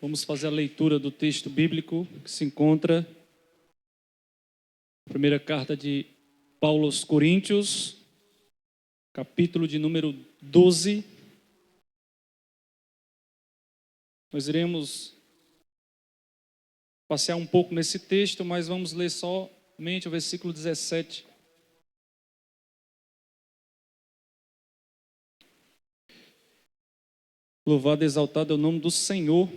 Vamos fazer a leitura do texto bíblico que se encontra na primeira carta de Paulo aos Coríntios, capítulo de número 12. Nós iremos passear um pouco nesse texto, mas vamos ler somente o versículo 17. Louvado e exaltado é o nome do Senhor.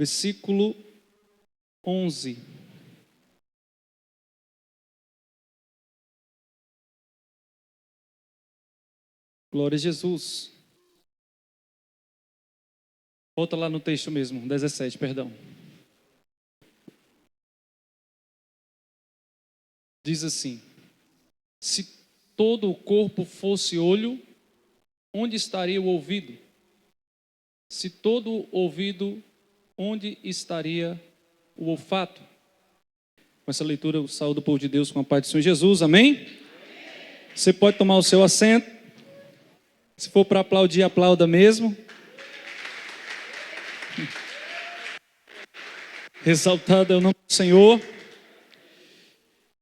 Versículo 11. Glória a Jesus. Volta lá no texto mesmo, 17, perdão. Diz assim: se todo o corpo fosse olho, onde estaria o ouvido? Se todo o ouvido, onde estaria o olfato? Com essa leitura eu saúdo o povo de Deus com a paz do Senhor Jesus, amém? Você pode tomar o seu assento. Se for para aplaudir, aplauda mesmo. Exaltado é o nome do Senhor.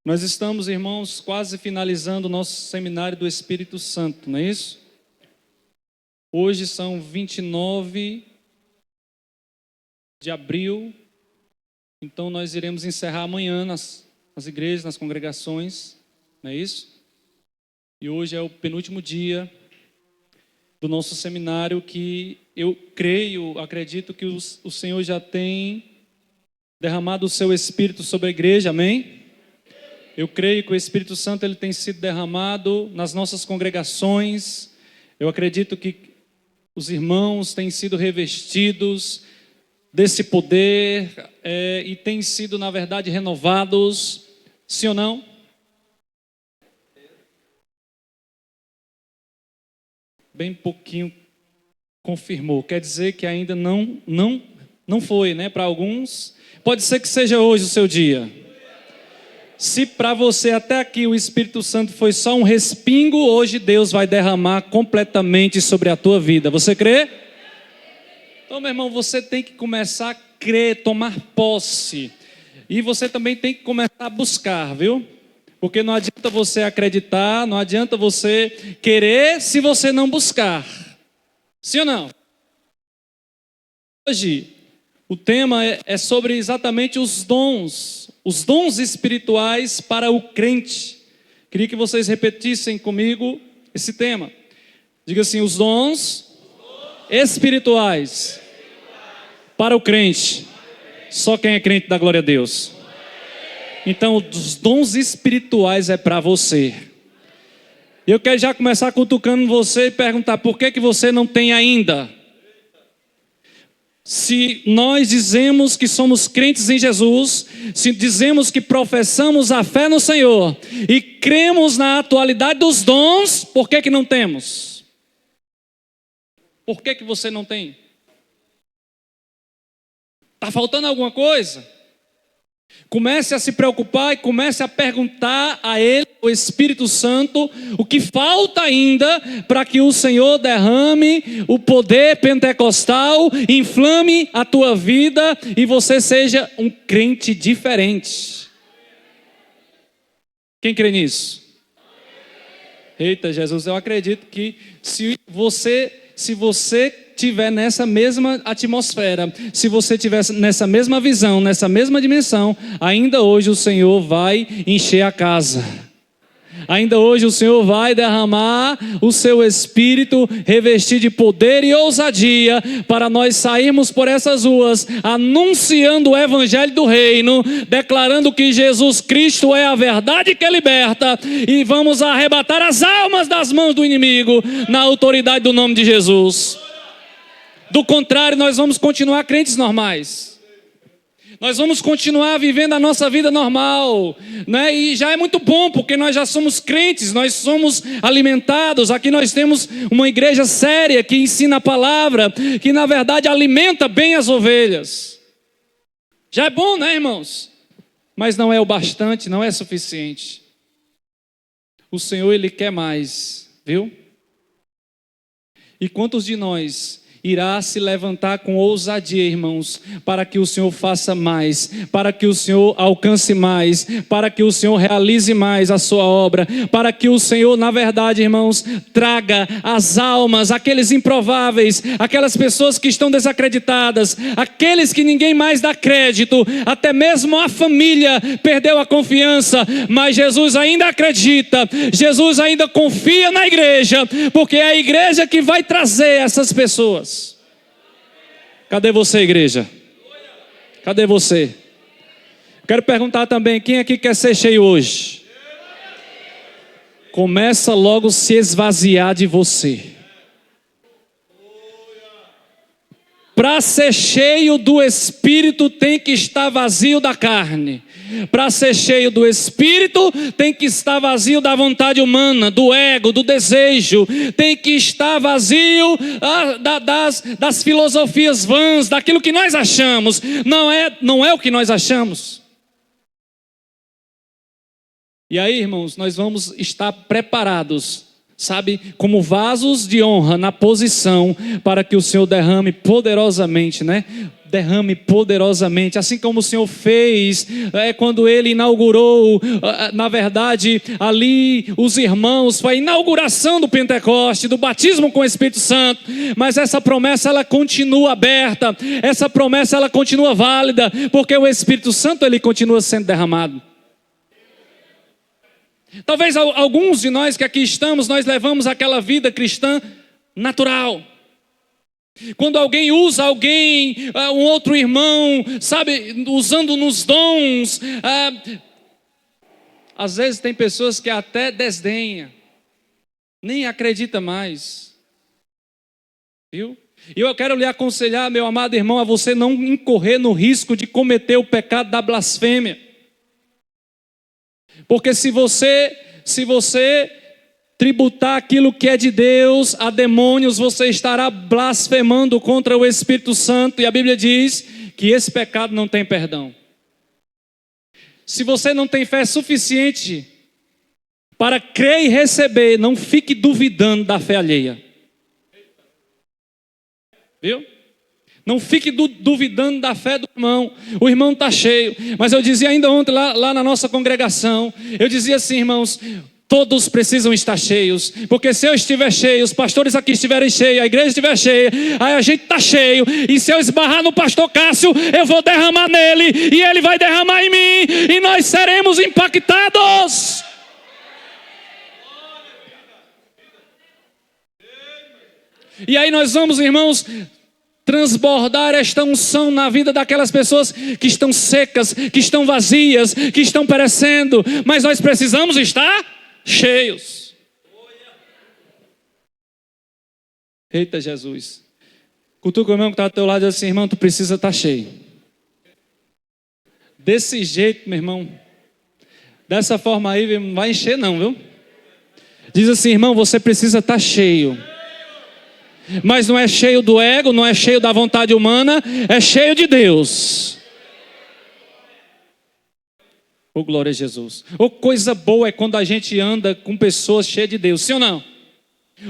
Nós estamos, irmãos, quase finalizando o nosso seminário do Espírito Santo, não é isso? Hoje são 29 de abril, então nós iremos encerrar amanhã nas igrejas, nas congregações, não é isso? E hoje é o penúltimo dia do nosso seminário, que eu acredito que o Senhor já tem derramado o seu Espírito sobre a igreja, amém? Eu creio que o Espírito Santo ele tem sido derramado nas nossas congregações. Eu acredito que os irmãos têm sido revestidos desse poder e têm sido, na verdade, renovados. Sim ou não? Bem pouquinho confirmou. Quer dizer que ainda não foi, né? Para alguns, pode ser que seja hoje o seu dia. Se para você até aqui o Espírito Santo foi só um respingo, hoje Deus vai derramar completamente sobre a tua vida. Você crê? Então, meu irmão, você tem que começar a crer, tomar posse. E você também tem que começar a buscar, viu? Porque não adianta você acreditar, não adianta você querer se você não buscar. Sim ou não? Hoje, o tema é sobre exatamente os dons espirituais para o crente. Queria que vocês repetissem comigo esse tema. Diga assim: os dons espirituais para o crente. Só quem é crente dá glória a Deus. Então, os dons espirituais é para você. Eu quero já começar cutucando você e perguntar: por que você não tem ainda? Se nós dizemos que somos crentes em Jesus, se dizemos que professamos a fé no Senhor e cremos na atualidade dos dons, por que não temos? Por que você não tem? Está faltando alguma coisa? Comece a se preocupar e comece a perguntar a Ele, o Espírito Santo, o que falta ainda para que o Senhor derrame o poder pentecostal, inflame a tua vida e você seja um crente diferente. Quem crê nisso? Eita Jesus, eu acredito que se você estiver nessa mesma atmosfera, se você estiver nessa mesma visão, nessa mesma dimensão, ainda hoje o Senhor vai encher a casa. Ainda hoje o Senhor vai derramar o seu Espírito, revestir de poder e ousadia, para nós sairmos por essas ruas, anunciando o Evangelho do Reino, declarando que Jesus Cristo é a verdade que liberta, e vamos arrebatar as almas das mãos do inimigo, na autoridade do nome de Jesus. Do contrário, nós vamos continuar crentes normais. Nós vamos continuar vivendo a nossa vida normal, né? E já é muito bom, porque nós já somos crentes, nós somos alimentados. Aqui nós temos uma igreja séria que ensina a palavra, que na verdade alimenta bem as ovelhas. Já é bom, né, irmãos? Mas não é o bastante, não é suficiente. O Senhor, Ele quer mais, viu? E quantos de nós irá se levantar com ousadia, irmãos, para que o Senhor faça mais, para que o Senhor alcance mais, para que o Senhor realize mais a sua obra, para que o Senhor, na verdade, irmãos, traga as almas, aqueles improváveis, aquelas pessoas que estão desacreditadas, aqueles que ninguém mais dá crédito, até mesmo a família perdeu a confiança, mas Jesus ainda acredita, Jesus ainda confia na igreja, porque é a igreja que vai trazer essas pessoas. Cadê você, igreja? Cadê você? Quero perguntar também, quem aqui quer ser cheio hoje? Começa logo a se esvaziar de você. Para ser cheio do Espírito tem que estar vazio da carne. Para ser cheio do Espírito tem que estar vazio da vontade humana, do ego, do desejo. Tem que estar vazio das filosofias vãs, daquilo que nós achamos. Não é o que nós achamos. E aí, irmãos, nós vamos estar preparados, sabe, como vasos de honra na posição para que o Senhor derrame poderosamente, né? Derrame poderosamente, assim como o Senhor fez quando Ele inaugurou, na verdade, ali os irmãos, foi a inauguração do Pentecoste, do batismo com o Espírito Santo, mas essa promessa ela continua aberta, essa promessa ela continua válida, porque o Espírito Santo ele continua sendo derramado. Talvez alguns de nós que aqui estamos, nós levamos aquela vida cristã natural. Quando alguém usa um outro irmão, sabe, usando nos dons, às vezes tem pessoas que até desdenha, nem acredita mais, viu? E eu quero lhe aconselhar, meu amado irmão, a você não incorrer no risco de cometer o pecado da blasfêmia, porque se você tributar aquilo que é de Deus a demônios, você estará blasfemando contra o Espírito Santo, e a Bíblia diz que esse pecado não tem perdão. Se você não tem fé suficiente para crer e receber, não fique duvidando da fé alheia. Viu? Não fique duvidando da fé do irmão. O irmão está cheio. Mas eu dizia ainda ontem lá na nossa congregação, eu dizia assim, irmãos, todos precisam estar cheios, porque se eu estiver cheio, os pastores aqui estiverem cheios, a igreja estiver cheia, aí a gente está cheio, e se eu esbarrar no pastor Cássio, eu vou derramar nele, e ele vai derramar em mim, e nós seremos impactados. E aí nós vamos, irmãos, transbordar esta unção na vida daquelas pessoas que estão secas, que estão vazias, que estão perecendo, mas nós precisamos estar cheios. Eita Jesus. Cutuca o irmão que está ao teu lado e diz assim, irmão, tu precisa estar cheio. Desse jeito, meu irmão, dessa forma aí, não vai encher não, viu? Diz assim, irmão, você precisa estar cheio. Mas não é cheio do ego, não é cheio da vontade humana, é cheio de Deus. Oh, glória a Jesus. Oh, coisa boa é quando a gente anda com pessoas cheias de Deus, sim ou não?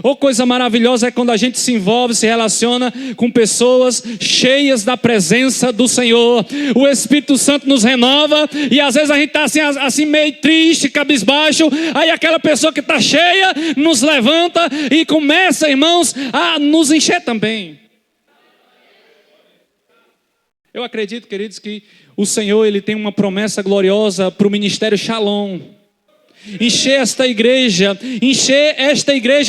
Oh, coisa maravilhosa é quando a gente se envolve, se relaciona com pessoas cheias da presença do Senhor. O Espírito Santo nos renova, e às vezes a gente está assim meio triste, cabisbaixo, aí aquela pessoa que está cheia nos levanta e começa, irmãos, a nos encher também. Eu acredito, queridos, que o Senhor ele tem uma promessa gloriosa para o ministério Shalom. Encher esta igreja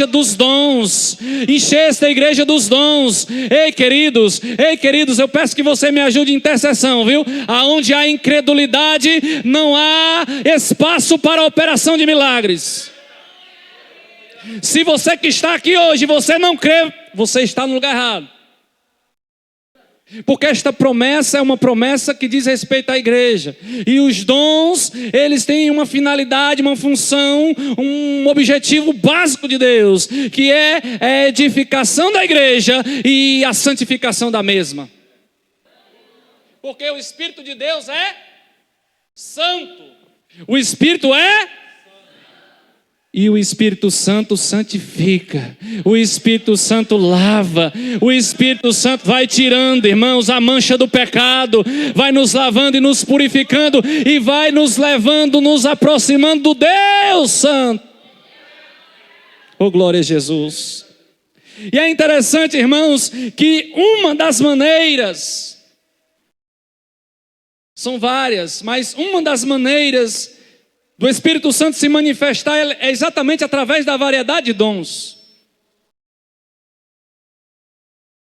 dos dons, encher esta igreja dos dons. Ei queridos, eu peço que você me ajude em intercessão, viu? Aonde há incredulidade, não há espaço para a operação de milagres. Se você que está aqui hoje, você não crê, você está no lugar errado. Porque esta promessa é uma promessa que diz respeito à igreja. E os dons, eles têm uma finalidade, uma função, um objetivo básico de Deus, que é a edificação da igreja e a santificação da mesma. Porque o Espírito de Deus é santo. O Espírito é E o Espírito Santo santifica, o Espírito Santo lava, o Espírito Santo vai tirando, irmãos, a mancha do pecado, vai nos lavando e nos purificando, e vai nos levando, nos aproximando do Deus Santo. Oh, glória a Jesus. E é interessante, irmãos, que uma das maneiras, são várias, mas uma das maneiras do Espírito Santo se manifestar é exatamente através da variedade de dons.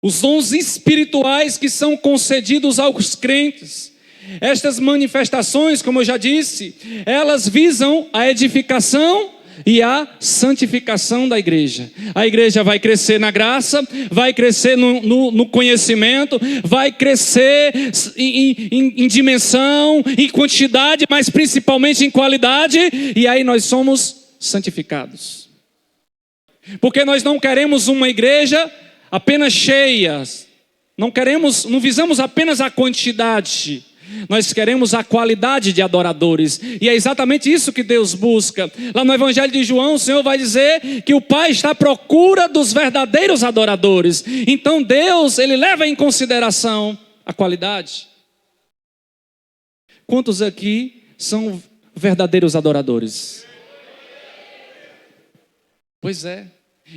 Os dons espirituais que são concedidos aos crentes. Estas manifestações, como eu já disse, elas visam a edificação e a santificação da igreja. A igreja vai crescer na graça, vai crescer no conhecimento, vai crescer em dimensão, em quantidade, mas principalmente em qualidade, e aí nós somos santificados. Porque nós não queremos uma igreja apenas cheia, não visamos apenas a quantidade, nós queremos a qualidade de adoradores, e é exatamente isso que Deus busca. Lá no Evangelho de João, o Senhor vai dizer que o Pai está à procura dos verdadeiros adoradores. Então Deus, Ele leva em consideração a qualidade. Quantos aqui são verdadeiros adoradores? Pois é.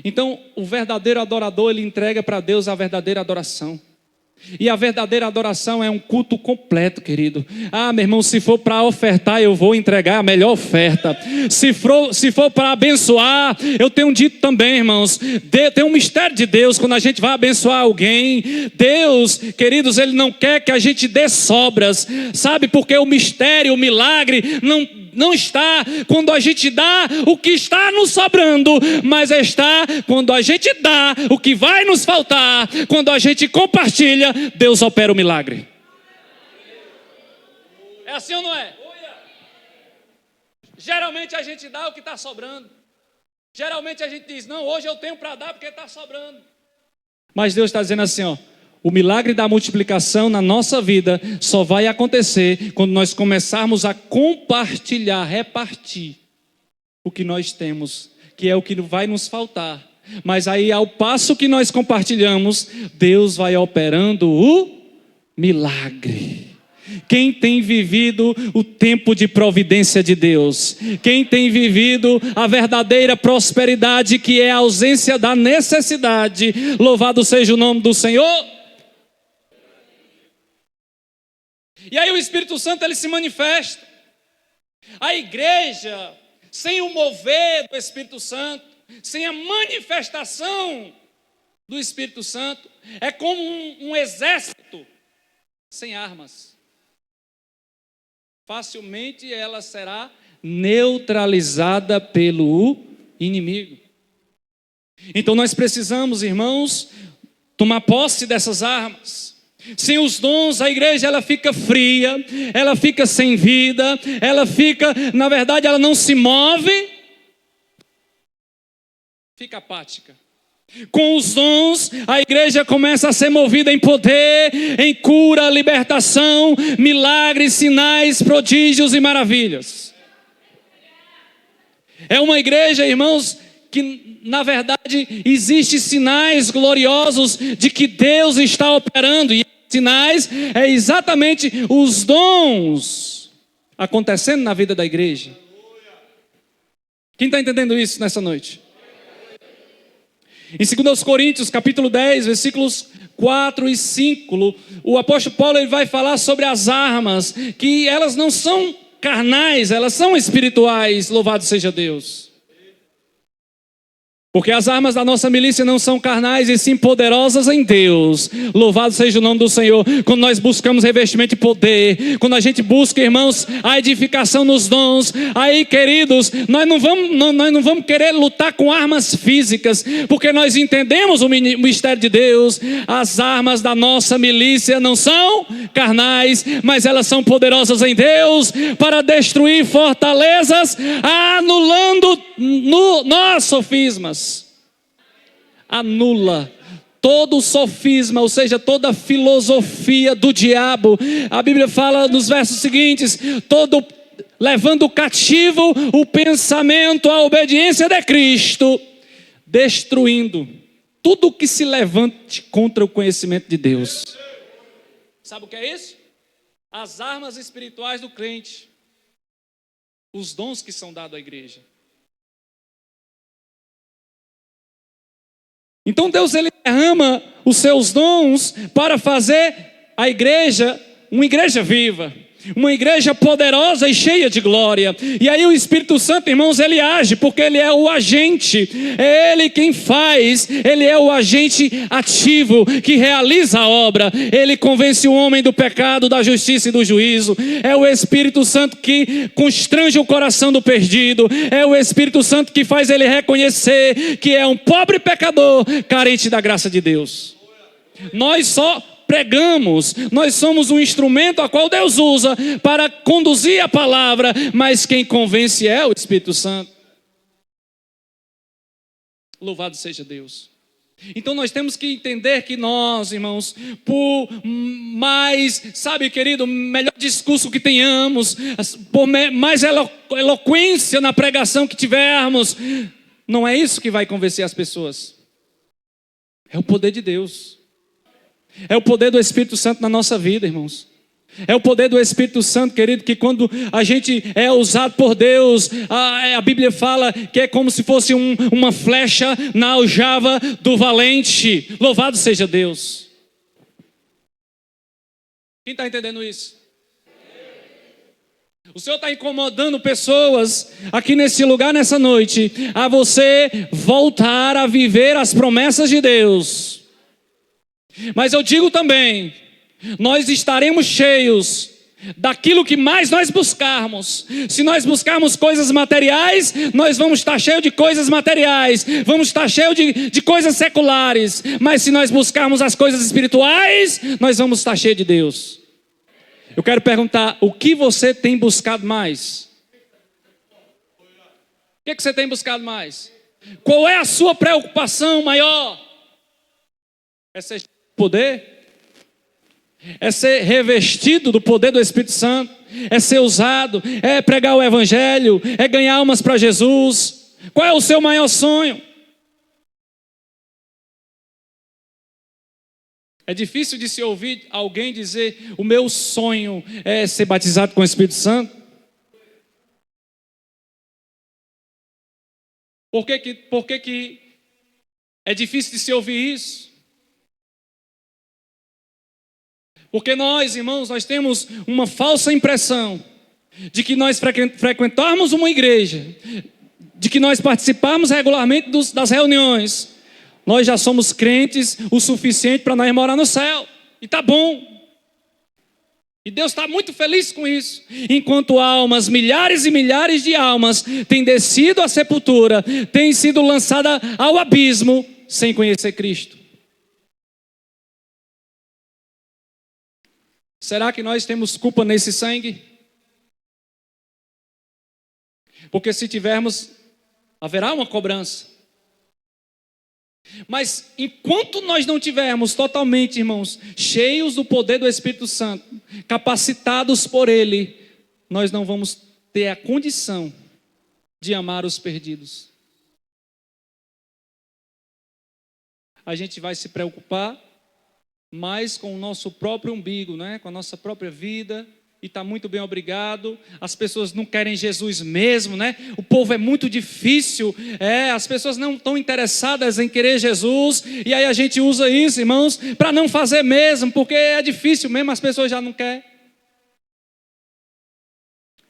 Então o verdadeiro adorador, ele entrega para Deus a verdadeira adoração. E a verdadeira adoração é um culto completo, querido. Ah, meu irmão, se for para ofertar, eu vou entregar a melhor oferta. Se for para abençoar, eu tenho dito também, irmãos, tem um mistério de Deus quando a gente vai abençoar alguém. Deus, queridos, Ele não quer que a gente dê sobras, sabe? Porque o mistério, o milagre não está quando a gente dá o que está nos sobrando, mas está quando a gente dá o que vai nos faltar. Quando a gente compartilha, Deus opera o milagre. É assim ou não é? Geralmente a gente dá o que está sobrando. Geralmente a gente diz, não, hoje eu tenho para dar porque está sobrando. Mas Deus está dizendo assim, ó, o milagre da multiplicação na nossa vida só vai acontecer quando nós começarmos a compartilhar, repartir o que nós temos, que é o que vai nos faltar. Mas aí, ao passo que nós compartilhamos, Deus vai operando o milagre. Quem tem vivido o tempo de providência de Deus, quem tem vivido a verdadeira prosperidade, que é a ausência da necessidade, louvado seja o nome do Senhor. E aí o Espírito Santo, ele se manifesta. A igreja, sem o mover do Espírito Santo, sem a manifestação do Espírito Santo, é como um exército sem armas. Facilmente ela será neutralizada pelo inimigo. Então nós precisamos, irmãos, tomar posse dessas armas. Sem os dons, a igreja ela fica fria, ela fica sem vida, ela fica, na verdade, ela não se move, fica apática. Com os dons, a igreja começa a ser movida em poder, em cura, libertação, milagres, sinais, prodígios e maravilhas. É uma igreja, irmãos, que na verdade existe sinais gloriosos de que Deus está operando, e sinais é exatamente os dons acontecendo na vida da igreja. Quem está entendendo isso nessa noite? Em 2 Coríntios capítulo 10, versículos 4 e 5, o apóstolo Paulo ele vai falar sobre as armas, que elas não são carnais, elas são espirituais, louvado seja Deus. Porque as armas da nossa milícia não são carnais e sim poderosas em Deus. Louvado seja o nome do Senhor. Quando nós buscamos revestimento de poder, quando a gente busca, irmãos, a edificação nos dons, aí, queridos, nós não vamos querer lutar com armas físicas, porque nós entendemos o mistério de Deus. As armas da nossa milícia não são carnais, mas elas são poderosas em Deus para destruir fortalezas, anulando nós sofismas. Anula todo sofisma, ou seja, toda filosofia do diabo. A Bíblia fala nos versos seguintes, levando cativo o pensamento à obediência de Cristo, destruindo tudo que se levante contra o conhecimento de Deus. Sabe o que é isso? As armas espirituais do crente, os dons que são dados à igreja. Então Deus, ele derrama os seus dons para fazer a igreja uma igreja viva, uma igreja poderosa e cheia de glória. E aí o Espírito Santo, irmãos, ele age, porque ele é o agente, é ele quem faz, ele é o agente ativo que realiza a obra. Ele convence o homem do pecado, da justiça e do juízo. É o Espírito Santo que constrange o coração do perdido. É o Espírito Santo que faz ele reconhecer que é um pobre pecador carente da graça de Deus. Nós só pregamos, nós somos um instrumento a qual Deus usa para conduzir a palavra, mas quem convence é o Espírito Santo. Louvado seja Deus. Então nós temos que entender que nós, irmãos, por mais, sabe, querido, melhor discurso que tenhamos, por mais eloquência na pregação que tivermos, não é isso que vai convencer as pessoas. É o poder de Deus. É o poder do Espírito Santo na nossa vida, irmãos. É o poder do Espírito Santo, querido, que quando a gente é usado por Deus, a Bíblia fala que é como se fosse uma flecha na aljava do valente. Louvado seja Deus. Quem está entendendo isso? O Senhor está incomodando pessoas aqui nesse lugar, nessa noite, a você voltar a viver as promessas de Deus. Mas eu digo também, nós estaremos cheios daquilo que mais nós buscarmos. Se nós buscarmos coisas materiais, nós vamos estar cheios de coisas materiais, vamos estar cheios de coisas seculares. Mas se nós buscarmos as coisas espirituais, nós vamos estar cheios de Deus. Eu quero perguntar, o que você tem buscado mais? O que você tem buscado mais? Qual é a sua preocupação maior? É ser poder? É ser revestido do poder do Espírito Santo? É ser usado? É pregar o Evangelho? É ganhar almas para Jesus? Qual é o seu maior sonho? É difícil de se ouvir alguém dizer, o meu sonho é ser batizado com o Espírito Santo. Por que é difícil de se ouvir isso? Porque nós, irmãos, nós temos uma falsa impressão de que nós frequentarmos uma igreja, de que nós participarmos regularmente das reuniões, nós já somos crentes o suficiente para nós morar no céu. E tá bom. E Deus está muito feliz com isso. Enquanto almas, milhares e milhares de almas têm descido à sepultura, têm sido lançadas ao abismo sem conhecer Cristo. Será que nós temos culpa nesse sangue? Porque se tivermos, haverá uma cobrança. Mas enquanto nós não tivermos totalmente, irmãos, cheios do poder do Espírito Santo, capacitados por Ele, nós não vamos ter a condição de amar os perdidos. A gente vai se preocupar mais com o nosso próprio umbigo, né? Com a nossa própria vida, e está muito bem, obrigado. As pessoas não querem Jesus mesmo, né? O povo é muito difícil, as pessoas não estão interessadas em querer Jesus, e aí a gente usa isso, irmãos, para não fazer mesmo, porque é difícil mesmo, as pessoas já não querem.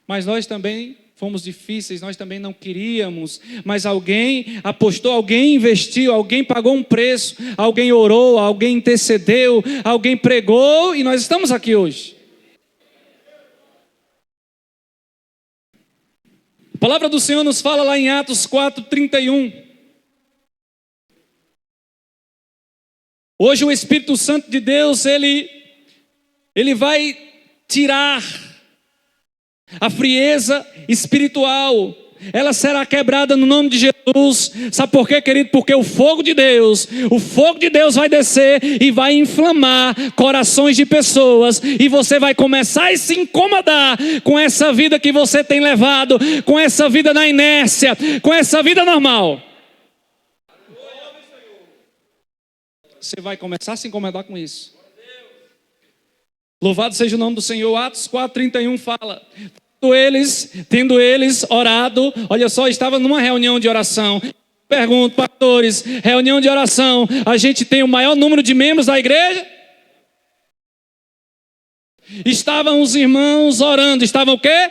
Mas nós também fomos difíceis, nós também não queríamos, mas alguém apostou, alguém investiu, alguém pagou um preço, alguém orou, alguém intercedeu, alguém pregou, e nós estamos aqui hoje. A palavra do Senhor nos fala lá em Atos 4:31. Hoje o Espírito Santo de Deus, ele vai tirar a frieza espiritual. Ela será quebrada no nome de Jesus. Jesus. Sabe por quê, querido? Porque o fogo de Deus vai descer e vai inflamar corações de pessoas, e você vai começar a se incomodar com essa vida que você tem levado, com essa vida na inércia, com essa vida normal. Você vai começar a se incomodar com isso. Louvado seja o nome do Senhor. Atos 4:31 fala: tendo eles orado, olha só, estava numa reunião de oração. Pergunto, pastores, reunião de oração, a gente tem o maior número de membros da igreja? Estavam os irmãos orando, estavam o quê?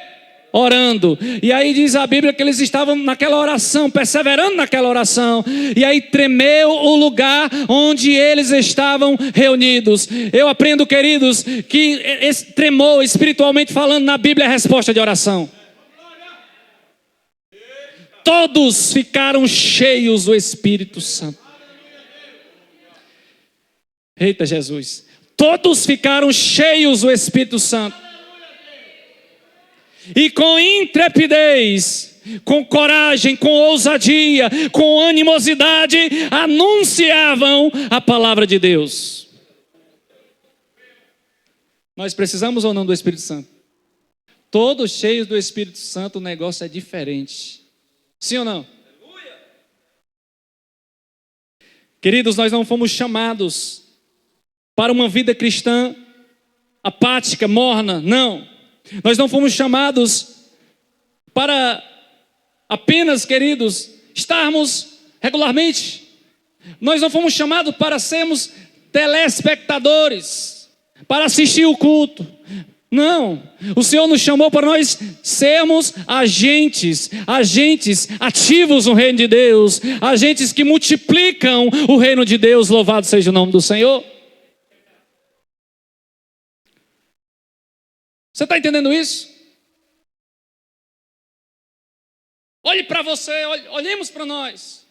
Orando. E aí diz a Bíblia que eles estavam naquela oração, perseverando naquela oração. E aí tremeu o lugar onde eles estavam reunidos. Eu aprendo, queridos, que esse tremor, espiritualmente falando, na Bíblia é a resposta de oração. Todos ficaram cheios do Espírito Santo. Eita Jesus. Todos ficaram cheios do Espírito Santo. E com intrepidez, com coragem, com ousadia, com animosidade, anunciavam a palavra de Deus. Nós precisamos ou não do Espírito Santo? Todos cheios do Espírito Santo, o negócio é diferente. Sim ou não? Queridos, nós não fomos chamados para uma vida cristã apática, morna, não. Nós não fomos chamados para apenas, queridos, estarmos regularmente. Nós não fomos chamados para sermos telespectadores, para assistir o culto. Não, o Senhor nos chamou para nós sermos agentes ativos no reino de Deus, agentes que multiplicam o reino de Deus. Louvado seja o nome do Senhor. Você está entendendo isso? Olhe para você, olhemos para nós.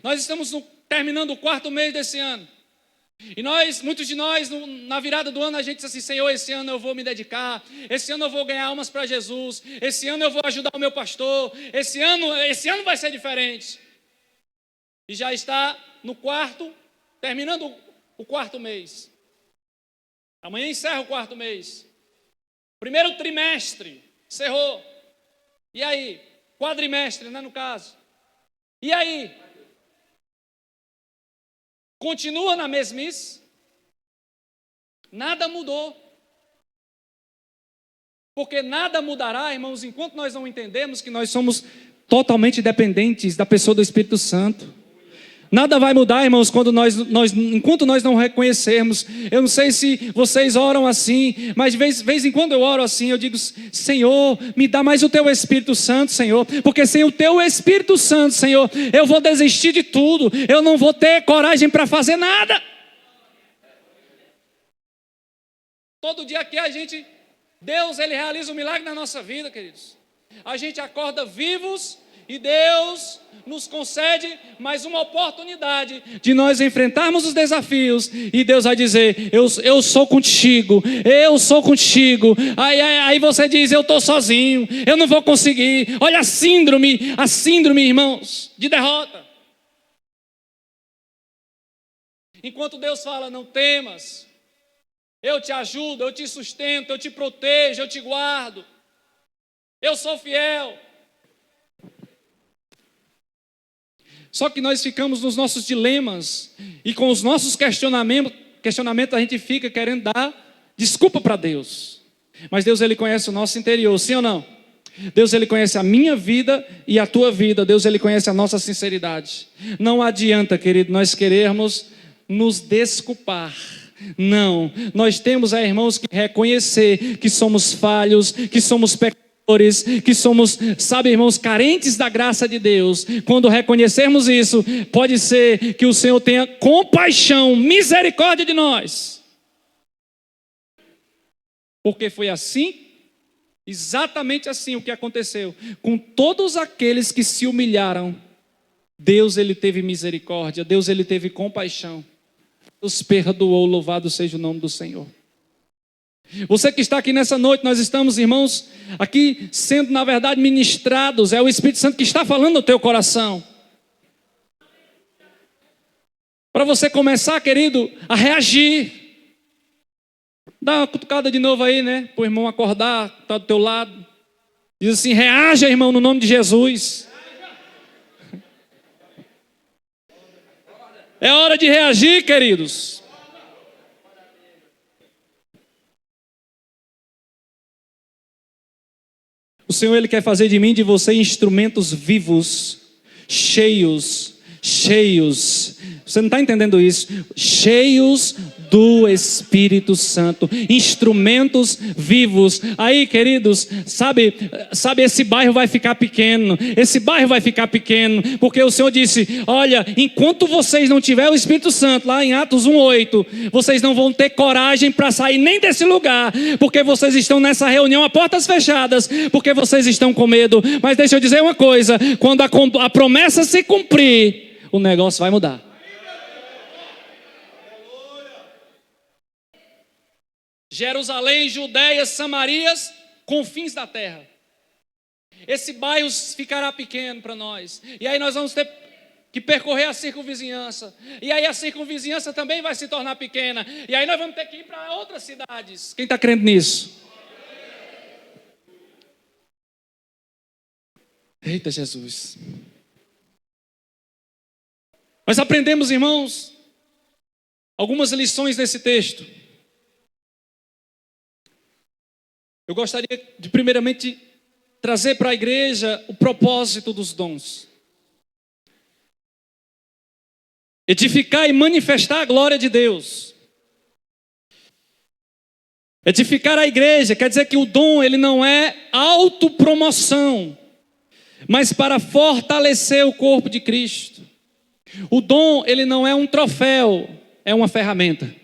Nós estamos terminando o 4º mês desse ano. E muitos de nós, na virada do ano, a gente diz assim: Senhor, esse ano eu vou me dedicar, esse ano eu vou ganhar almas para Jesus, esse ano eu vou ajudar o meu pastor, esse ano vai ser diferente. E já está terminando o 4º mês. Amanhã encerra o 4º mês. Primeiro trimestre, encerrou. E aí? Quadrimestre, né, no caso. E aí? Continua na mesmice? Nada mudou. Porque nada mudará, irmãos, enquanto nós não entendemos que nós somos totalmente dependentes da pessoa do Espírito Santo. Nada vai mudar, irmãos, enquanto nós não reconhecermos. Eu não sei se vocês oram assim, mas de vez em quando eu oro assim, eu digo: Senhor, me dá mais o Teu Espírito Santo, Senhor, porque sem o Teu Espírito Santo, Senhor, eu vou desistir de tudo, eu não vou ter coragem para fazer nada. Todo dia aqui Deus, Ele realiza um milagre na nossa vida, queridos. A gente acorda vivos e Deus nos concede mais uma oportunidade de nós enfrentarmos os desafios. E Deus vai dizer: eu sou contigo, eu sou contigo. Aí você diz: eu estou sozinho, eu não vou conseguir. Olha a síndrome, irmãos, de derrota. Enquanto Deus fala: não temas, eu te ajudo, eu te sustento, eu te protejo, eu te guardo, eu sou fiel. Só que nós ficamos nos nossos dilemas e com os nossos questionamentos a gente fica querendo dar desculpa para Deus. Mas Deus, Ele conhece o nosso interior, sim ou não? Deus, Ele conhece a minha vida e a tua vida. Deus, Ele conhece a nossa sinceridade. Não adianta, querido, nós querermos nos desculpar. Não, nós temos, irmãos, que reconhecer que somos falhos, que somos pecadores, que somos, sabe, irmãos, carentes da graça de Deus. Quando reconhecermos isso, pode ser que o Senhor tenha compaixão, misericórdia de nós. Porque foi assim, exatamente assim o que aconteceu com todos aqueles que se humilharam. Deus, Ele teve misericórdia, Deus, Ele teve compaixão, Deus perdoou. Louvado seja o nome do Senhor. Você que está aqui nessa noite, nós estamos, irmãos, aqui sendo, na verdade, ministrados. É o Espírito Santo que está falando no teu coração. Para você começar, querido, a reagir. Dá uma cutucada de novo aí, né? Para o irmão acordar, está do teu lado. Diz assim: reaja, irmão, no nome de Jesus. É hora de reagir, queridos. O Senhor, Ele quer fazer de mim e de você instrumentos vivos, cheios. Você não está entendendo isso? Cheios do Espírito Santo, instrumentos vivos. Aí, queridos, sabe, esse bairro vai ficar pequeno. Porque o Senhor disse: olha, enquanto vocês não tiverem o Espírito Santo, lá em Atos 1:8, vocês não vão ter coragem para sair nem desse lugar, porque vocês estão nessa reunião a portas fechadas, porque vocês estão com medo. Mas deixa eu dizer uma coisa: quando a promessa se cumprir, o negócio vai mudar. Jerusalém, Judéia, Samarias, confins da terra. Esse bairro ficará pequeno para nós. E aí nós vamos ter que percorrer a circunvizinhança. E aí a circunvizinhança também vai se tornar pequena. E aí nós vamos ter que ir para outras cidades. Quem está crendo nisso? Eita Jesus. Nós aprendemos, irmãos, algumas lições nesse texto. Eu gostaria de primeiramente trazer para a igreja o propósito dos dons. Edificar e manifestar a glória de Deus. Edificar a igreja quer dizer que o dom, ele não é autopromoção, mas para fortalecer o corpo de Cristo. O dom, ele não é um troféu, é uma ferramenta.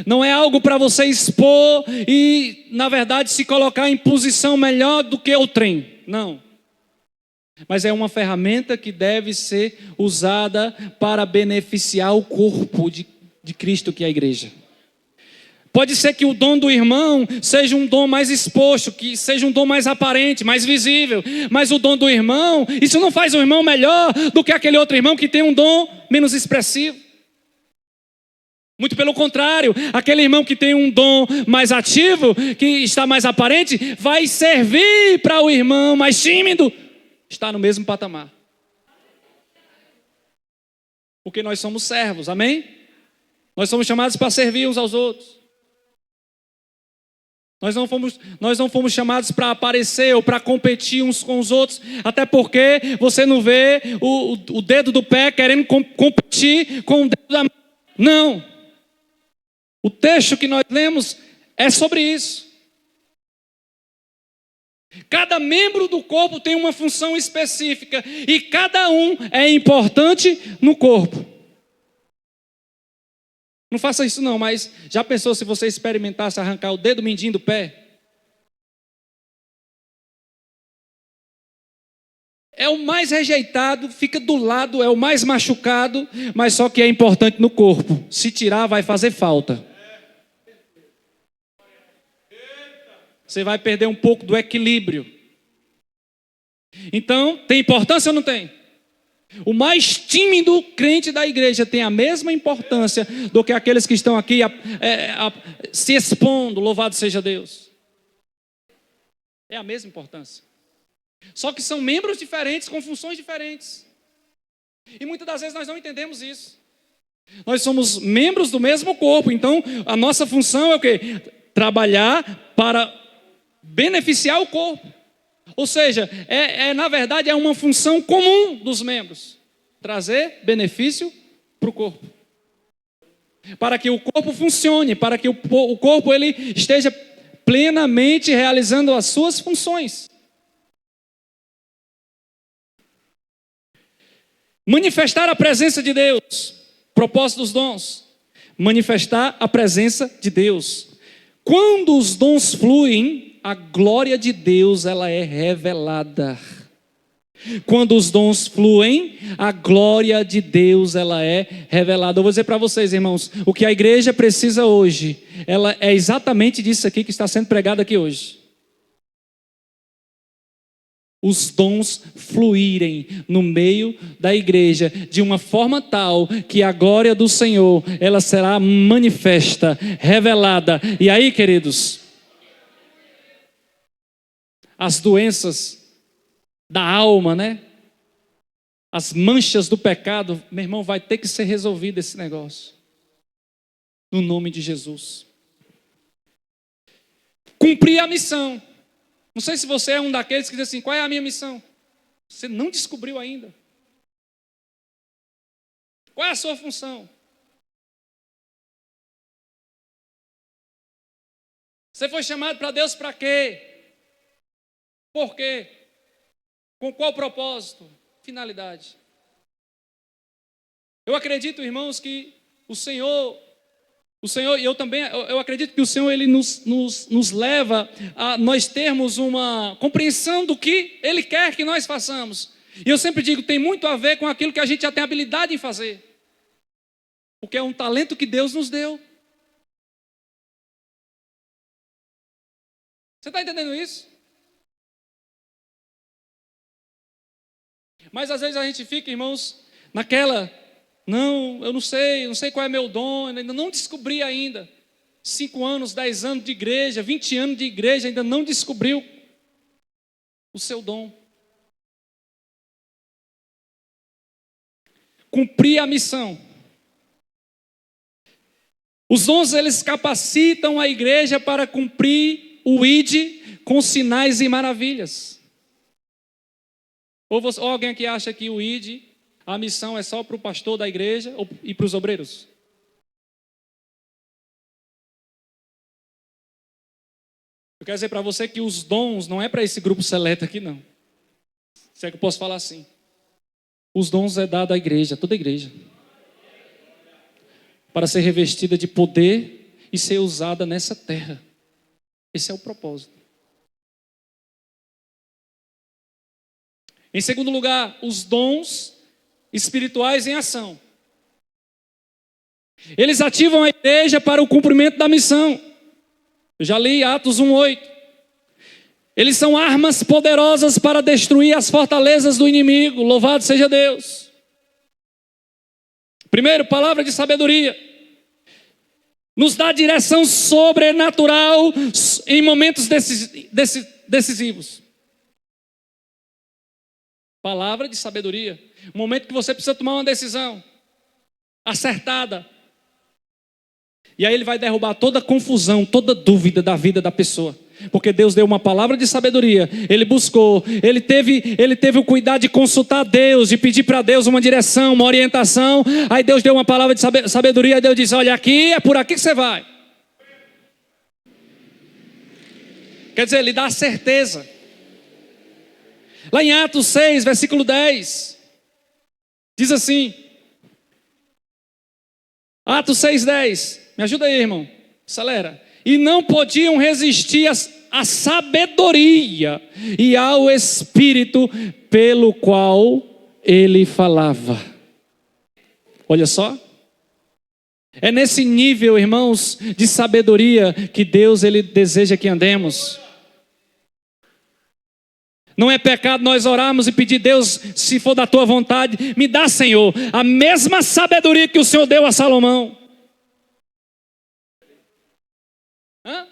Não é algo para você expor e, na verdade, se colocar em posição melhor do que o trem. Não. Mas é uma ferramenta que deve ser usada para beneficiar o corpo de Cristo, que é a igreja. Pode ser que o dom do irmão seja um dom mais exposto, que seja um dom mais aparente, mais visível. Mas o dom do irmão, isso não faz o irmão melhor do que aquele outro irmão que tem um dom menos expressivo. Muito pelo contrário, aquele irmão que tem um dom mais ativo, que está mais aparente, vai servir para o irmão mais tímido estar no mesmo patamar. Porque nós somos servos, amém? Nós somos chamados para servir uns aos outros. Nós não fomos chamados para aparecer ou para competir uns com os outros, até porque você não vê o dedo do pé querendo competir com o dedo da mão. Não. O texto que nós lemos é sobre isso. Cada membro do corpo tem uma função específica e cada um é importante no corpo. Não faça isso não, mas já pensou se você experimentasse arrancar o dedo mindinho do pé? É o mais rejeitado, fica do lado, é o mais machucado, mas só que é importante no corpo. Se tirar, vai fazer falta. Você vai perder um pouco do equilíbrio. Então, tem importância ou não tem? O mais tímido crente da igreja tem a mesma importância do que aqueles que estão aqui se expondo, louvado seja Deus. É a mesma importância. Só que são membros diferentes, com funções diferentes. E muitas das vezes nós não entendemos isso. Nós somos membros do mesmo corpo, então a nossa função é o quê? Trabalhar para beneficiar o corpo. Ou seja, na verdade é uma função comum dos membros. Trazer benefício para o corpo. Para que o corpo funcione, para que o corpo ele esteja plenamente realizando as suas funções. Manifestar a presença de Deus. Propósito dos dons. Manifestar a presença de Deus. Quando os dons fluem, a glória de Deus ela é revelada. Quando os dons fluem, a glória de Deus ela é revelada. Eu vou dizer para vocês, irmãos, o que a igreja precisa hoje, ela é exatamente disso aqui que está sendo pregado aqui hoje. Os dons fluírem no meio da igreja de uma forma tal que a glória do Senhor, ela será manifesta, revelada. E aí, queridos, as doenças da alma, né? As manchas do pecado, meu irmão, vai ter que ser resolvido esse negócio. No nome de Jesus. Cumprir a missão. Não sei se você é um daqueles que diz assim, qual é a minha missão? Você não descobriu ainda. Qual é a sua função? Você foi chamado para Deus para quê? Por quê? Com qual propósito? Finalidade. Eu acredito, irmãos, que o Senhor, e eu acredito que o Senhor, Ele nos leva a nós termos uma compreensão do que Ele quer que nós façamos. E eu sempre digo, tem muito a ver com aquilo que a gente já tem habilidade em fazer. Porque é um talento que Deus nos deu. Você está entendendo isso? Mas às vezes a gente fica, irmãos, naquela, não, eu não sei qual é meu dom, ainda não descobri ainda. 5 anos, 10 anos de igreja, 20 anos de igreja, ainda não descobriu o seu dom. Cumprir a missão. Os dons, eles capacitam a igreja para cumprir o ID com sinais e maravilhas. Ou alguém aqui acha que o ID, a missão é só para o pastor da igreja e para os obreiros? Eu quero dizer para você que os dons não é para esse grupo seleto aqui, não. Se é que eu posso falar assim. Os dons é dado à igreja, a toda a igreja. Para ser revestida de poder e ser usada nessa terra. Esse é o propósito. Em segundo lugar, os dons espirituais em ação. Eles ativam a igreja para o cumprimento da missão. Eu já li Atos 1:8. Eles são armas poderosas para destruir as fortalezas do inimigo. Louvado seja Deus. Primeiro, palavra de sabedoria. Nos dá direção sobrenatural em momentos decisivos. Palavra de sabedoria. Um momento que você precisa tomar uma decisão acertada. E aí ele vai derrubar toda confusão, toda dúvida da vida da pessoa. Porque Deus deu uma palavra de sabedoria. Ele buscou, ele teve o cuidado de consultar Deus, de pedir para Deus uma direção, uma orientação. Aí Deus deu uma palavra de sabedoria, aí Deus disse, olha, aqui é por aqui que você vai. Quer dizer, ele dá certeza. Lá em Atos 6, versículo 10, diz assim, Atos 6:10, me ajuda aí, irmão, acelera. E não podiam resistir à sabedoria e ao Espírito pelo qual ele falava. Olha só. É nesse nível, irmãos, de sabedoria que Deus ele deseja que andemos. Não é pecado nós orarmos e pedir, Deus, se for da tua vontade, me dá, Senhor, a mesma sabedoria que o Senhor deu a Salomão. Hã?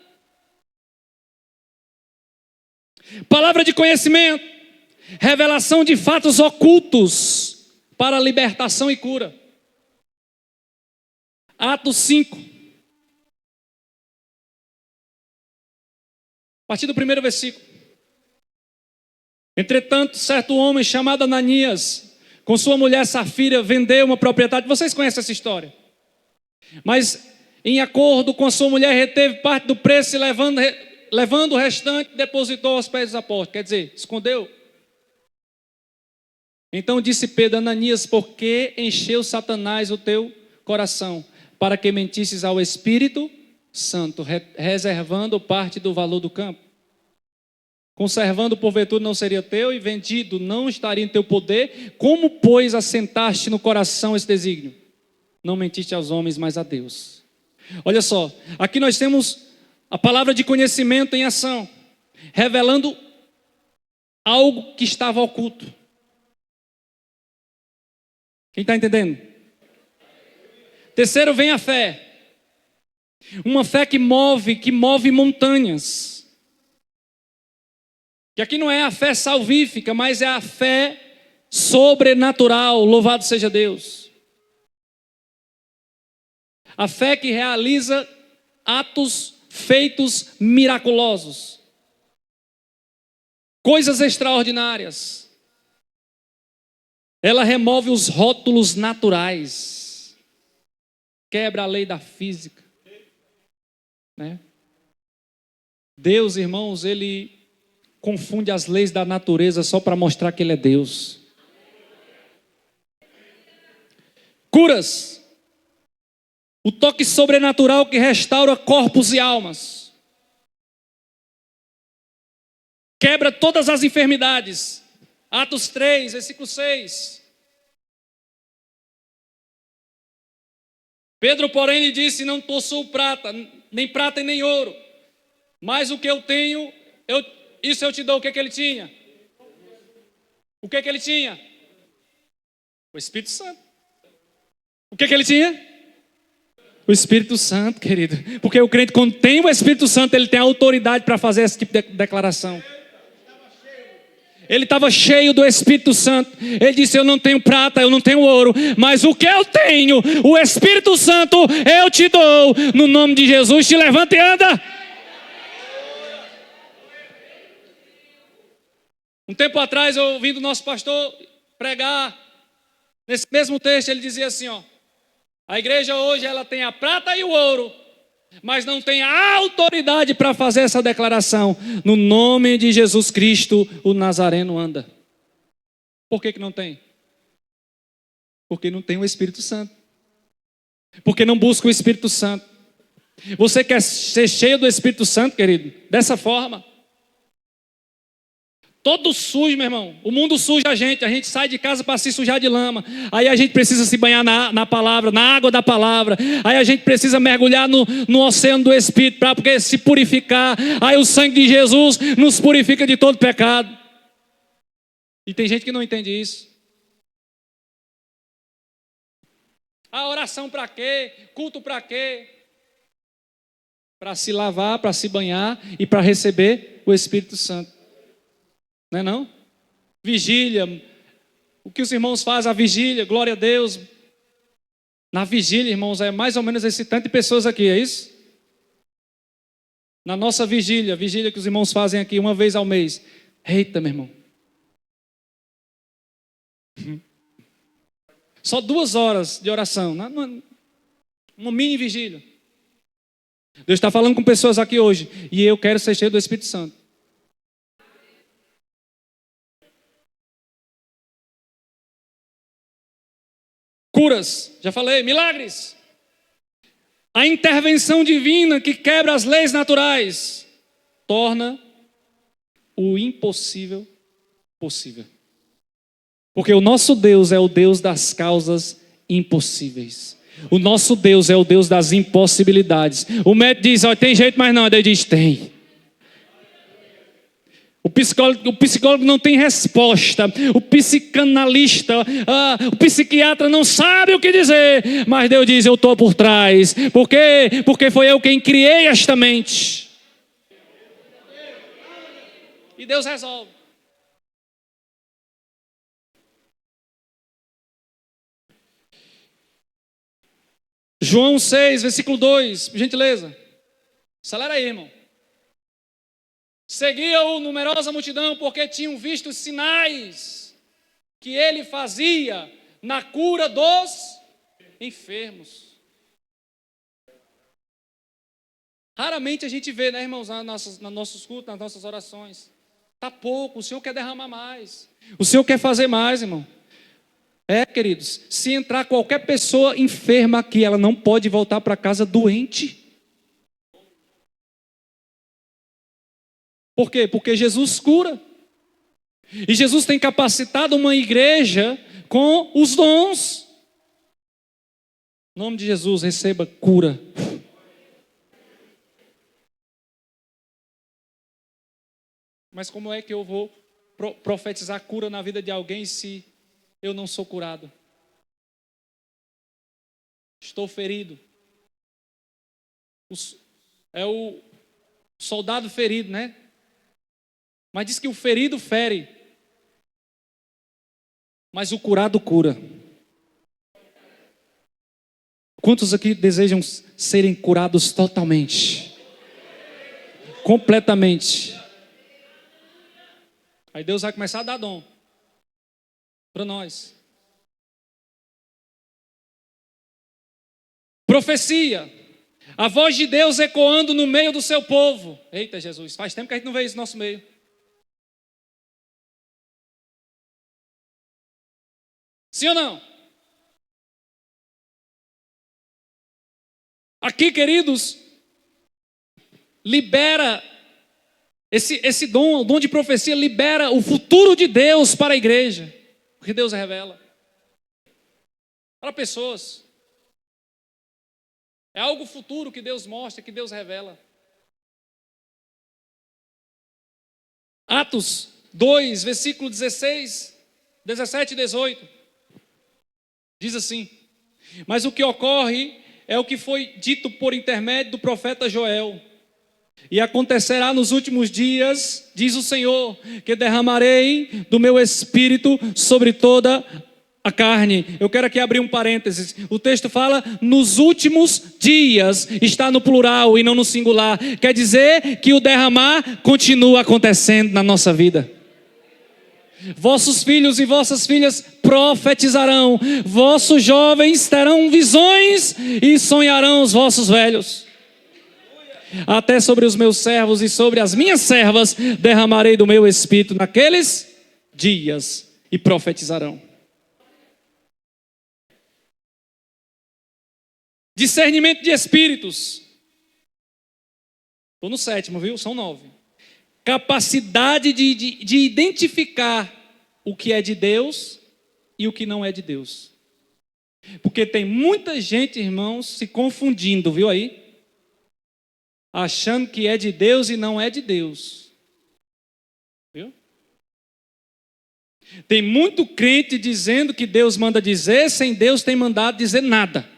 Palavra de conhecimento, revelação de fatos ocultos para libertação e cura. Atos 5. A partir do primeiro versículo. Entretanto, certo homem chamado Ananias, com sua mulher Safira, vendeu uma propriedade. Vocês conhecem essa história? Mas, em acordo com a sua mulher, reteve parte do preço e levando o restante, depositou aos pés dos apóstolos. Quer dizer, escondeu. Então disse Pedro, Ananias, por que encheu Satanás o teu coração? Para que mentisses ao Espírito Santo, reservando parte do valor do campo? Conservando porventura não seria teu, e vendido não estaria em teu poder? Como, pois, assentaste no coração esse desígnio? Não mentiste aos homens, mas a Deus. Olha só, aqui nós temos a palavra de conhecimento em ação, revelando algo que estava oculto. Quem está entendendo? Terceiro vem a fé. Uma fé que move montanhas. Que aqui não é a fé salvífica, mas é a fé sobrenatural, louvado seja Deus. A fé que realiza atos, feitos miraculosos. Coisas extraordinárias. Ela remove os rótulos naturais. Quebra a lei da física. Né? Deus, irmãos, Ele confunde as leis da natureza só para mostrar que Ele é Deus. Curas. O toque sobrenatural que restaura corpos e almas. Quebra todas as enfermidades. Atos 3, versículo 6. Pedro, porém, lhe disse: não possuo prata e nem ouro, mas o que eu tenho, isso eu te dou. O que ele tinha? O que ele tinha? O Espírito Santo. O que ele tinha? O Espírito Santo, querido. Porque o crente, quando tem o Espírito Santo, ele tem a autoridade para fazer esse tipo de declaração. Ele estava cheio do Espírito Santo. Ele disse: eu não tenho prata, eu não tenho ouro, mas o que eu tenho, o Espírito Santo, eu te dou. No nome de Jesus, te levanta e anda. Um tempo atrás, eu ouvindo o nosso pastor pregar, nesse mesmo texto, ele dizia assim, ó: a igreja hoje, ela tem a prata e o ouro, mas não tem a autoridade para fazer essa declaração. No nome de Jesus Cristo, o Nazareno anda. Por que não tem? Porque não tem o Espírito Santo. Porque não busca o Espírito Santo. Você quer ser cheio do Espírito Santo, querido? Dessa forma. Todo sujo, meu irmão. O mundo suja a gente sai de casa para se sujar de lama. Aí a gente precisa se banhar na palavra, na água da palavra. Aí a gente precisa mergulhar no oceano do Espírito para se purificar. Aí o sangue de Jesus nos purifica de todo pecado. E tem gente que não entende isso. A oração para quê? Culto para quê? Para se lavar, para se banhar e para receber o Espírito Santo. Não é não? Vigília. O que os irmãos fazem, a vigília, glória a Deus. Na vigília, irmãos, é mais ou menos esse tanto de pessoas aqui, é isso? Na nossa vigília, a vigília que os irmãos fazem aqui uma vez ao mês. Eita, meu irmão. Só 2 horas de oração. Uma mini vigília. Deus está falando com pessoas aqui hoje. E eu quero ser cheio do Espírito Santo. Curas, já falei, milagres. A intervenção divina que quebra as leis naturais torna o impossível possível. Porque o nosso Deus é o Deus das causas impossíveis. O nosso Deus é o Deus das impossibilidades. O médico diz: ó, tem jeito, mas não. Deus diz: tem. O psicólogo não tem resposta. O psicanalista, o psiquiatra não sabe o que dizer. Mas Deus diz: eu estou por trás. Por quê? Porque foi eu quem criei esta mente. E Deus resolve. João 6, versículo 2, por gentileza. Acelera aí, irmão. Seguia-o numerosa multidão, porque tinham visto os sinais que ele fazia na cura dos enfermos. Raramente a gente vê, né, irmãos, nos nossos cultos, nas nossas orações. Está pouco, o Senhor quer derramar mais. O Senhor quer fazer mais, irmão. Queridos, se entrar qualquer pessoa enferma aqui, ela não pode voltar para casa doente. Por quê? Porque Jesus cura. E Jesus tem capacitado uma igreja com os dons. Em nome de Jesus, receba cura. Mas como é que eu vou profetizar cura na vida de alguém se eu não sou curado? Estou ferido. É o soldado ferido, né? Mas diz que o ferido fere, mas o curado cura. Quantos aqui desejam serem curados totalmente? Completamente. Aí Deus vai começar a dar dom para nós. Profecia. A voz de Deus ecoando no meio do seu povo. Eita Jesus, faz tempo que a gente não vê isso no nosso meio. Sim ou não? Aqui, queridos, libera esse dom, o dom de profecia libera o futuro de Deus para a igreja. Porque Deus revela. Para pessoas. É algo futuro que Deus mostra, que Deus revela. Atos 2, versículo 16, 17 e 18. Diz assim: mas o que ocorre é o que foi dito por intermédio do profeta Joel. E acontecerá nos últimos dias, diz o Senhor, que derramarei do meu espírito sobre toda a carne. Eu quero aqui abrir um parênteses. O texto fala nos últimos dias, está no plural e não no singular. Quer dizer que o derramar continua acontecendo na nossa vida. Vossos filhos e vossas filhas profetizarão, vossos jovens terão visões e sonharão os vossos velhos. Até sobre os meus servos e sobre as minhas servas derramarei do meu espírito naqueles dias e profetizarão. Discernimento de espíritos. Estou no 7º, viu? São 9. Capacidade de identificar o que é de Deus e o que não é de Deus. Porque tem muita gente, irmãos, se confundindo, viu aí? Achando que é de Deus e não é de Deus. Viu? Tem muito crente dizendo que Deus manda dizer, sem Deus tem mandado dizer nada.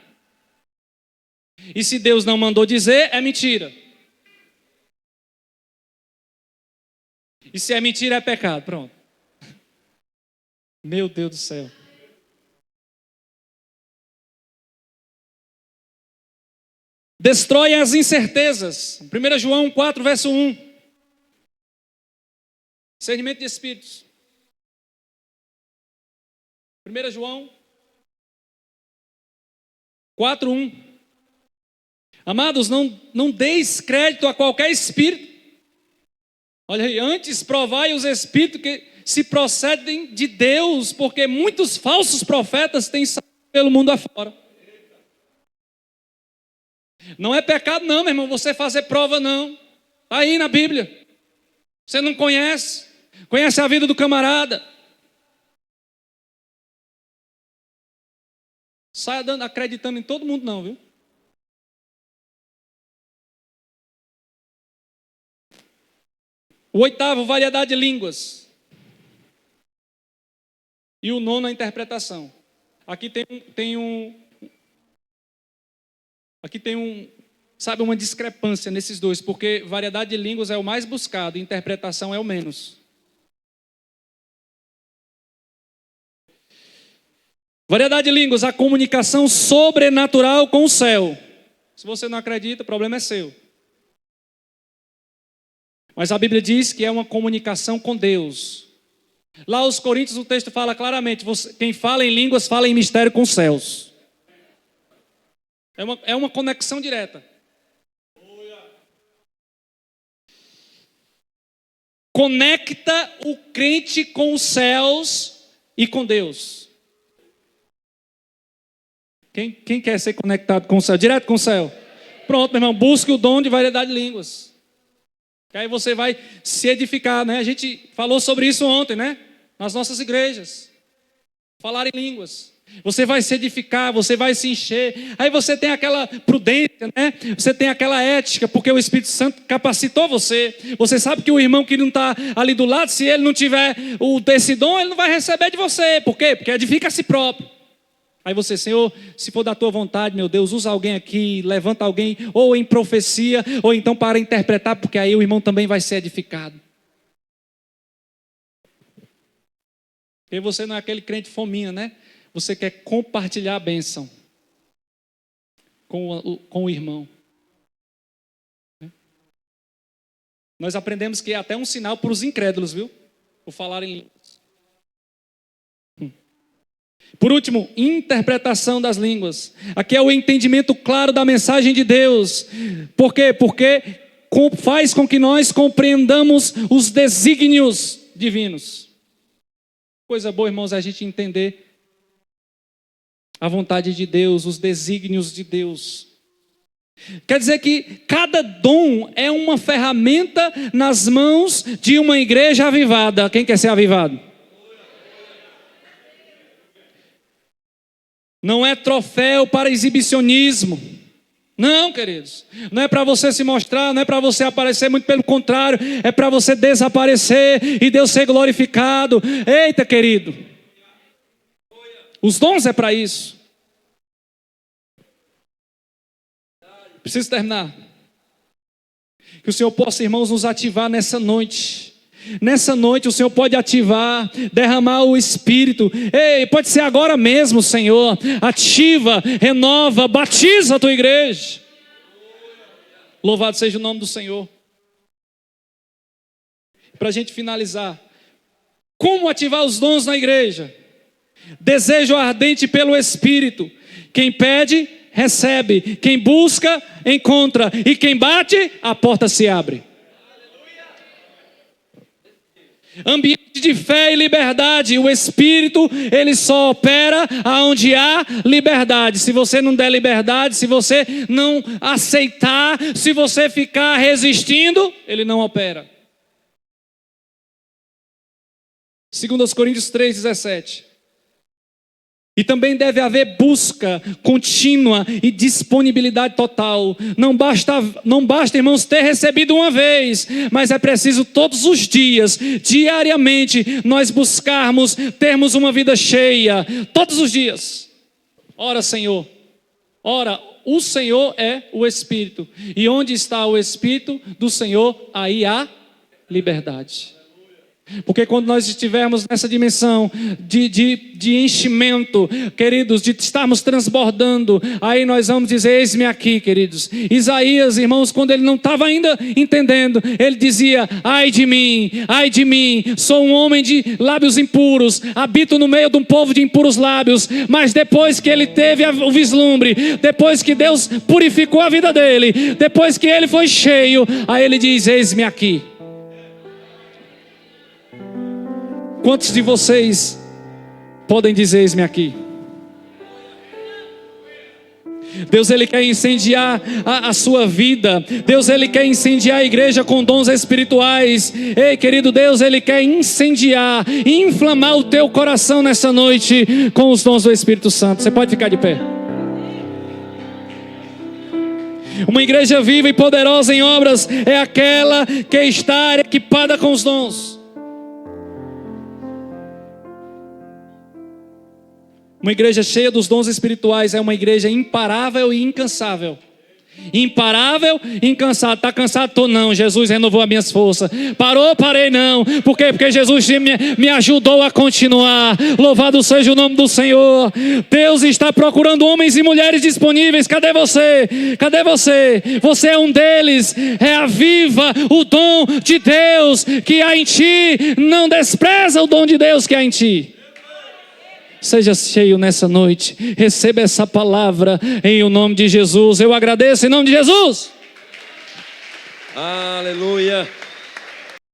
E se Deus não mandou dizer, é mentira. E se é mentira, é pecado. Pronto. Meu Deus do céu. Destrói as incertezas. 1 João 4, verso 1. Discernimento de espíritos. 1 João 4, 1. Amados, não deis crédito a qualquer espírito. Olha aí, antes provai os espíritos que se procedem de Deus, porque muitos falsos profetas têm saído pelo mundo afora. Não é pecado não, meu irmão, você fazer prova não. Está aí na Bíblia. Você não conhece a vida do camarada. Saia acreditando em todo mundo não, viu? O 8º, variedade de línguas. E o 9º, a interpretação. Aqui tem uma discrepância nesses dois, porque variedade de línguas é o mais buscado, interpretação é o menos. Variedade de línguas, a comunicação sobrenatural com o céu. Se você não acredita, o problema é seu. Mas a Bíblia diz que é uma comunicação com Deus. Lá aos Coríntios o texto fala claramente, quem fala em línguas fala em mistério com os céus. É uma conexão direta. Conecta o crente com os céus e com Deus. Quem quer ser conectado com o céu? Direto com o céu. Pronto, meu irmão, busque o dom de variedade de línguas. Que aí você vai se edificar, né? A gente falou sobre isso ontem, né? Nas nossas igrejas. Falar em línguas. Você vai se edificar, você vai se encher. Aí você tem aquela prudência, né? Você tem aquela ética, porque o Espírito Santo capacitou você. Você sabe que o irmão que não está ali do lado, se ele não tiver esse dom, ele não vai receber de você. Por quê? Porque edifica a si próprio. Aí você, Senhor, se for da tua vontade, meu Deus, usa alguém aqui, levanta alguém, ou em profecia, ou então para interpretar, porque aí o irmão também vai ser edificado. Porque você não é aquele crente fominha, né? Você quer compartilhar a bênção com o irmão. Nós aprendemos que é até um sinal para os incrédulos, viu? O falar em línguas. Por último, interpretação das línguas. Aqui é o entendimento claro da mensagem de Deus. Por quê? Porque faz com que nós compreendamos os desígnios divinos. Coisa boa, irmãos, é a gente entender a vontade de Deus, os desígnios de Deus. Quer dizer que cada dom é uma ferramenta nas mãos de uma igreja avivada. Quem quer ser avivado? Não é troféu para exibicionismo. Não, queridos. Não é para você se mostrar, não é para você aparecer, muito pelo contrário. É para você desaparecer e Deus ser glorificado. Eita, querido. Os dons é para isso. Preciso terminar. Que o Senhor possa, irmãos, nos ativar nessa noite. Nessa noite o Senhor pode ativar, derramar o Espírito. Ei, pode ser agora mesmo, Senhor. Ativa, renova, batiza a tua igreja. Louvado seja o nome do Senhor. Para a gente finalizar. Como ativar os dons na igreja? Desejo ardente pelo Espírito. Quem pede, recebe. Quem busca, encontra. E quem bate, a porta se abre. Ambiente de fé e liberdade. O Espírito, ele só opera aonde há liberdade. Se você não der liberdade, se você não aceitar, se você ficar resistindo, ele não opera. 2 Coríntios 3,17. E também deve haver busca contínua e disponibilidade total. Não basta, irmãos, ter recebido uma vez, mas é preciso todos os dias, diariamente, nós buscarmos, termos uma vida cheia, todos os dias. Ora, Senhor, ora, o Senhor é o Espírito. E onde está o Espírito do Senhor, aí há liberdade. Porque quando nós estivermos nessa dimensão de enchimento, queridos, de estarmos transbordando, aí nós vamos dizer, eis-me aqui, queridos. Isaías, irmãos, quando ele não estava ainda entendendo, ele dizia, ai de mim, sou um homem de lábios impuros, habito no meio de um povo de impuros lábios. Mas depois que ele teve o vislumbre, depois que Deus purificou a vida dele, depois que ele foi cheio, aí ele diz, eis-me aqui. Quantos de vocês podem dizer, eis-me aqui? Deus, ele quer incendiar a sua vida. Deus, ele quer incendiar a igreja com dons espirituais. Ei, querido Deus, ele quer incendiar, inflamar o teu coração nessa noite com os dons do Espírito Santo. Você pode ficar de pé. Uma igreja viva e poderosa em obras é aquela que está equipada com os dons. Uma igreja cheia dos dons espirituais é uma igreja imparável e incansável. Imparável e incansável. Está cansado? Estou não. Jesus renovou as minhas forças. Parou? Parei não. Por quê? Porque Jesus me ajudou a continuar. Louvado seja o nome do Senhor. Deus está procurando homens e mulheres disponíveis. Cadê você? Cadê você? Você é um deles. Reaviva o dom de Deus que há em ti. Não despreza o dom de Deus que há em ti. Seja cheio nessa noite. Receba essa palavra em o nome de Jesus. Eu agradeço em nome de Jesus. Aleluia.